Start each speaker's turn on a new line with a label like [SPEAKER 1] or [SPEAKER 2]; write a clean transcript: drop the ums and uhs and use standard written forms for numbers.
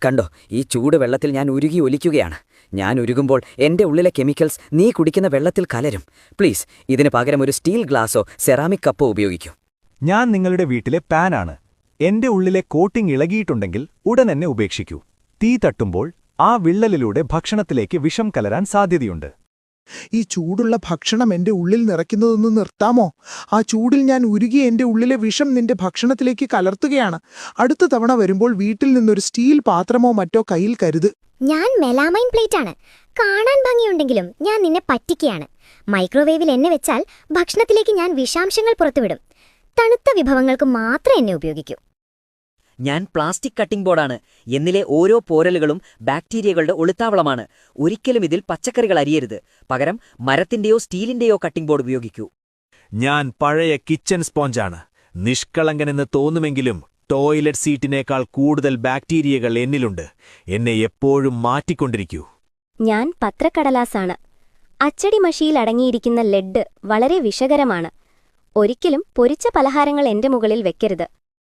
[SPEAKER 1] കണ്ടോ, ഈ ചൂട് വെള്ളത്തിൽ ഞാൻ ഉരുകി ഒലിക്കുകയാണ്. ഞാൻ ഉരുകുമ്പോൾ എന്റെ ഉള്ളിലെ കെമിക്കൽസ് നീ കുടിക്കുന്ന വെള്ളത്തിൽ കലരും. പ്ലീസ്, ഇതിന് പകരം ഒരു സ്റ്റീൽ ഗ്ലാസോ സെറാമിക് കപ്പോ ഉപയോഗിക്കൂ.
[SPEAKER 2] ഞാൻ നിങ്ങളുടെ വീട്ടിലെ പാനാണ്. എന്റെ ഉള്ളിലെ കോട്ടിംഗ് ഇളകിയിട്ടുണ്ടെങ്കിൽ ഉടൻ എന്നെ ഉപേക്ഷിക്കൂ. തീ തട്ടുമ്പോൾ ആ വിള്ളലിലൂടെ ഭക്ഷണത്തിലേക്ക് വിഷം കലരാൻ സാധ്യതയുണ്ട്.
[SPEAKER 3] ഈ ചൂടുള്ള ഭക്ഷണം എന്റെ ഉള്ളിൽ നിറയ്ക്കുന്നതൊന്ന് നിർത്താമോ? ആ ചൂടിൽ ഞാൻ ഉരുകി എന്റെ ഉള്ളിലെ വിഷം നിന്റെ ഭക്ഷണത്തിലേക്ക് കലർത്തുകയാണ്. അടുത്ത തവണ വരുമ്പോൾ വീട്ടിൽ നിന്നൊരു സ്റ്റീൽ പാത്രമോ മറ്റോ കയ്യിൽ കരുത്.
[SPEAKER 4] ഞാൻ മെലാമൈൻ പ്ലേറ്റാണ്. കാണാൻ ഭംഗിയുണ്ടെങ്കിലും ഞാൻ നിന്നെ പറ്റിക്കുകയാണ്. മൈക്രോവേവിൽ എന്നെ വെച്ചാൽ ഭക്ഷണത്തിലേക്ക് ഞാൻ വിഷാംശങ്ങൾ പുറത്തുവിടും. തണുത്ത വിഭവങ്ങൾക്ക് മാത്രം എന്നെ ഉപയോഗിക്കൂ.
[SPEAKER 5] ഞാൻ പ്ലാസ്റ്റിക് കട്ടിംഗ് ബോർഡാണ്. എന്നിലെ ഓരോ പോരലുകളും ബാക്ടീരിയകളുടെ ഒളിത്താവളമാണ്. ഒരിക്കലും ഇതിൽ പച്ചക്കറികൾ അരിയരുത്. പകരം മരത്തിന്റെയോ സ്റ്റീലിന്റെയോ കട്ടിംഗ് ബോർഡ് ഉപയോഗിക്കൂ.
[SPEAKER 6] ഞാൻ പഴയ കിച്ചൺ സ്പോഞ്ചാണ്. നിഷ്കളങ്കനെന്ന് തോന്നുമെങ്കിലും ടോയ്ലറ്റ് സീറ്റിനേക്കാൾ കൂടുതൽ ബാക്ടീരിയകൾ എന്നിലുണ്ട്. എന്നെ എപ്പോഴും മാറ്റിക്കൊണ്ടിരിക്കൂ.
[SPEAKER 7] ഞാൻ പത്രക്കടലാസാണ്. അച്ചടി മഷിയിൽ അടങ്ങിയിരിക്കുന്ന ലെഡ് വളരെ വിഷകരമാണ്. ഒരിക്കലും പൊരിച്ച പലഹാരങ്ങൾ എന്റെ മുകളിൽ വെക്കരുത്.